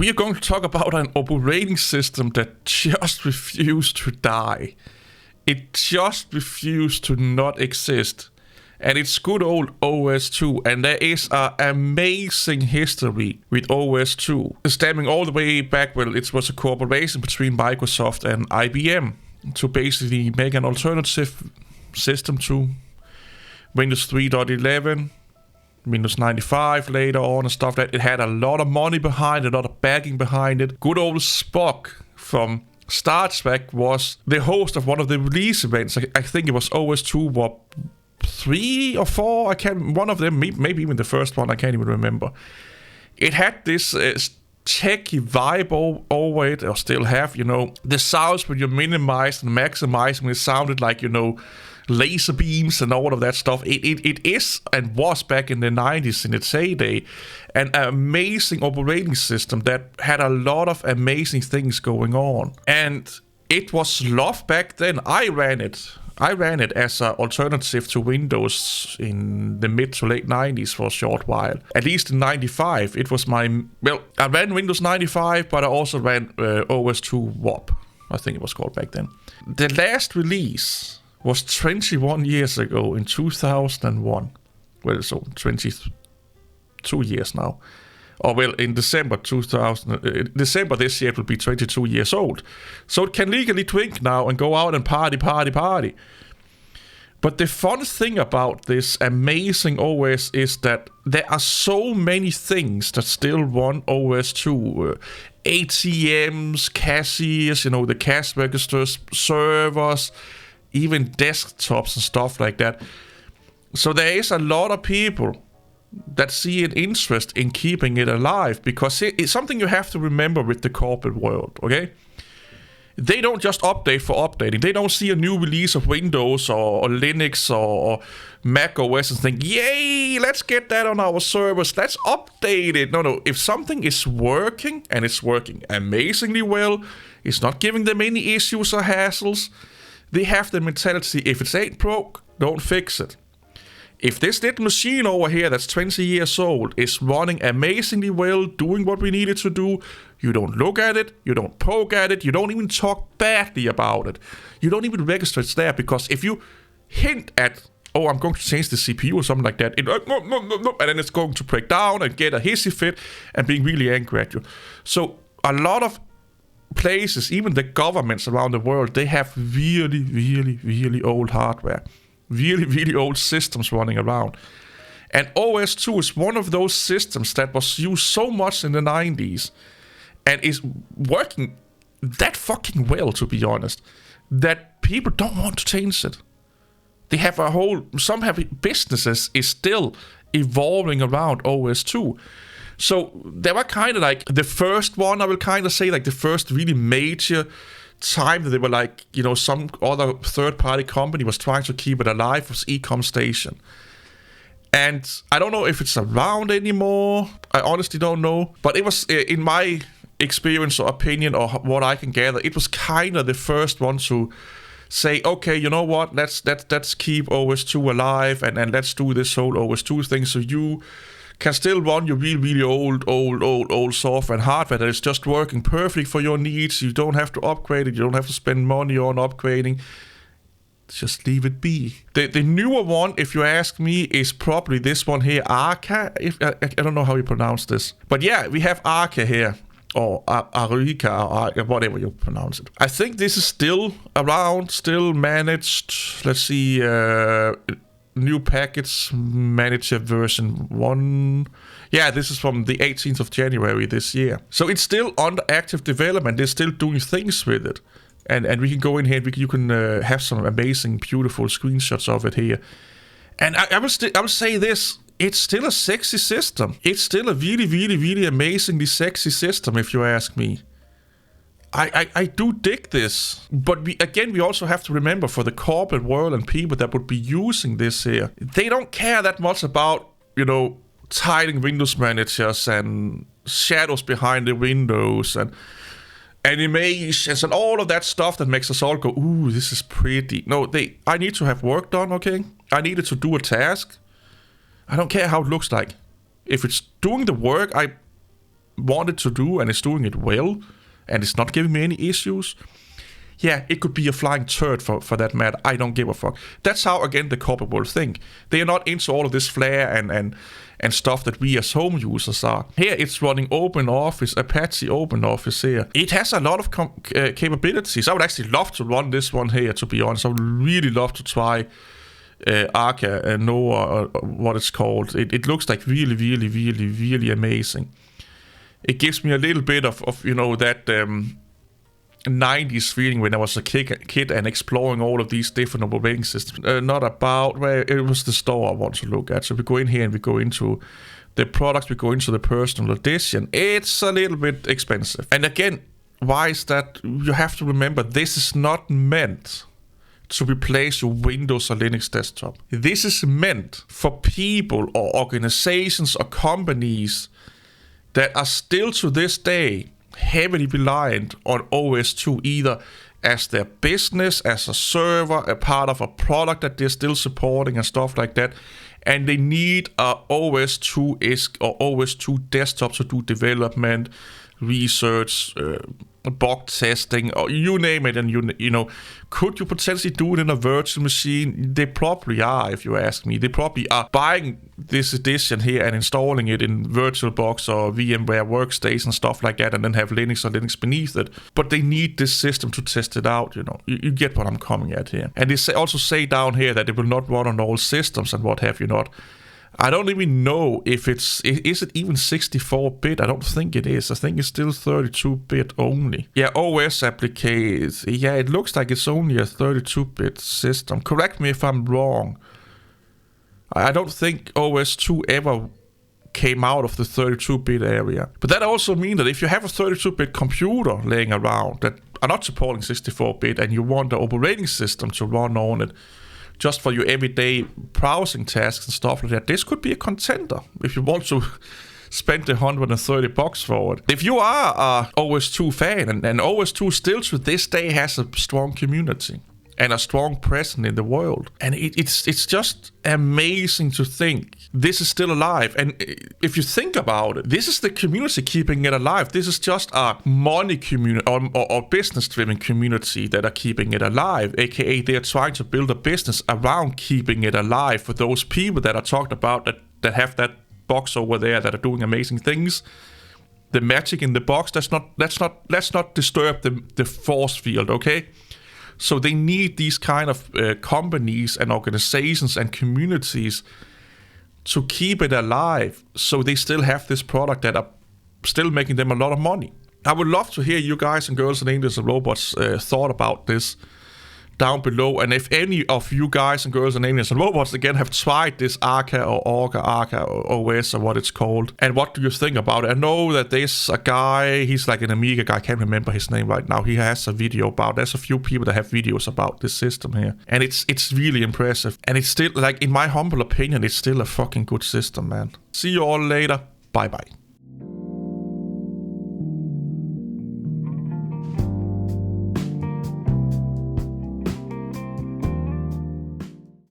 we are going to talk about an operating system that just refused to die. It just refused to not exist. And it's good old OS 2, and there is an amazing history with OS 2, stemming all the way back. Well, it was a cooperation between Microsoft and IBM to basically make an alternative system to Windows 3.11, Windows 95 later on and stuff like that. It had a lot of money behind it, a lot of backing behind it. Good old Spock from Star Trek was the host of one of the release events. I think it was OS 2 Warp 3 or 4, one of them, maybe even the first one, I can't even remember. It had this techy vibe over it, or still have, the sounds when you minimize and maximize, when it sounded like, laser beams and all of that stuff. It is and was back in the 90s in its heyday an amazing operating system that had a lot of amazing things going on. And it was loved back then. I ran it as an alternative to Windows in the mid to late 90s for a short while. At least in 95, it was I ran Windows 95, but I also ran OS 2 WAP, I think it was called back then. The last release was 21 years ago in 2001. Well, so 22 years now. Or well, in December this year it will be 22 years old. So it can legally drink now and go out and party. But the fun thing about this amazing OS is that there are so many things that still run OS 2. ATMs, cashiers, the cash registers, servers, even desktops and stuff like that. So there is a lot of people that see an interest in keeping it alive, because it's something you have to remember with the corporate world, okay? They don't just update for updating. They don't see a new release of Windows or Linux or Mac OS and think, yay, let's get that on our servers, let's update it. No, if something is working, and it's working amazingly well, it's not giving them any issues or hassles, they have the mentality, if it ain't broke, don't fix it. If this little machine over here that's 20 years old is running amazingly well, doing what we need it to do, you don't look at it, you don't poke at it, you don't even talk badly about it. You don't even register it's there, because if you hint at, I'm going to change the CPU or something like that, and then it's going to break down and get a hissy fit and being really angry at you. So a lot of places, even the governments around the world, they have really, really, really old hardware. Really, really old systems running around. And OS 2 is one of those systems that was used so much in the 90s and is working that fucking well, to be honest, that people don't want to change it. They have some businesses is still evolving around OS 2. So they were kind of like the first one, I will kind of say, like the first really major time that they were like, some other third-party company was trying to keep it alive, was Ecom Station. And I don't know if it's around anymore. I honestly don't know. But it was, in my experience or opinion, or what I can gather, it was kind of the first one to say, okay, you know what, let's keep OS 2 alive, and let's do this whole OS 2 thing, so you can still run your really, really old software and hardware that is just working perfect for your needs. You don't have to upgrade it. You don't have to spend money on upgrading. Just leave it be. The newer one, if you ask me, is probably this one here, Arca. I don't know how you pronounce this. But yeah, we have Arca here. Or Arica, or whatever you pronounce it. I think this is still around, still managed. Let's see... New package manager version 1. Yeah, this is from the 18th of January this year. So it's still under active development. They're still doing things with it. And we can go in here and you can have some amazing, beautiful screenshots of it here. And I will say this. It's still a sexy system. It's still a really, really, really amazingly sexy system, if you ask me. I do dig this, but we also have to remember, for the corporate world and people that would be using this here, they don't care that much about, tiling Windows managers and shadows behind the windows and animations and all of that stuff that makes us all go, ooh, this is pretty. No, I need to have work done, okay? I needed to do a task. I don't care how it looks like. If it's doing the work, I wanted to do and is doing it well, and it's not giving me any issues, yeah, it could be a flying turd for that matter. I don't give a fuck. That's how, again, the corporate world think. They are not into all of this flair and stuff that we as home users are. Here, it's running OpenOffice, Apache OpenOffice here. It has a lot of capabilities. I would actually love to run this one here, to be honest. I would really love to try Arca Noah, or what it's called. It looks like really, really, really, really amazing. It gives me a little bit of that 90s feeling when I was a kid and exploring all of these different operating systems. Not about where it was the store I want to look at. So we go in here and we go into the products, we go into the personal edition. It's a little bit expensive. And again, why is that? You have to remember, this is not meant to replace your Windows or Linux desktop. This is meant for people or organizations or companies that are still to this day heavily reliant on OS2, either as their business, as a server, a part of a product that they're still supporting and stuff like that. And they need a OS2-esque or OS2 desktop to do development, research, bug testing, or you name it. And could you potentially do it in a virtual machine? They probably are, if you ask me. They probably are buying this edition here and installing it in VirtualBox or VMware Workstation, stuff like that, and then have Linux or Linux beneath it. But they need this system to test it out. You get what I'm coming at here. And they also say down here that it will not run on all systems and what have you not. I don't even know if is it even 64-bit? I don't think it is. I think it's still 32-bit only. Yeah, OS applications. Yeah, it looks like it's only a 32-bit system. Correct me if I'm wrong. I don't think OS2 ever came out of the 32-bit area. But that also means that if you have a 32-bit computer laying around that are not supporting 64-bit and you want the operating system to run on it, just for your everyday browsing tasks and stuff like that, this could be a contender if you want to spend the $130 for it. If you are a OS2 fan, and OS2 still to this day has a strong community and a strong presence in the world, and it's just amazing to think this is still alive. And if you think about it, this is the community keeping it alive. This is just a money community or business-driven community that are keeping it alive, aka they're trying to build a business around keeping it alive for those people that are talked about that have that box over there that are doing amazing things. The magic in the box, let's not disturb the force field, okay? So they need these kind of companies and organizations and communities to keep it alive, so they still have this product that are still making them a lot of money. I would love to hear you guys and girls and angels and robots thought about this down below. And if any of you guys and girls and aliens and robots again have tried this Arca or Arca OS or what it's called, and what do you think about it? I know that there's a guy, he's like an Amiga guy, I can't remember his name right now. He has a video about, there's a few people that have videos about this system here, and it's really impressive. And it's still, like, in my humble opinion, it's still a fucking good system, man. See you all later. Bye bye.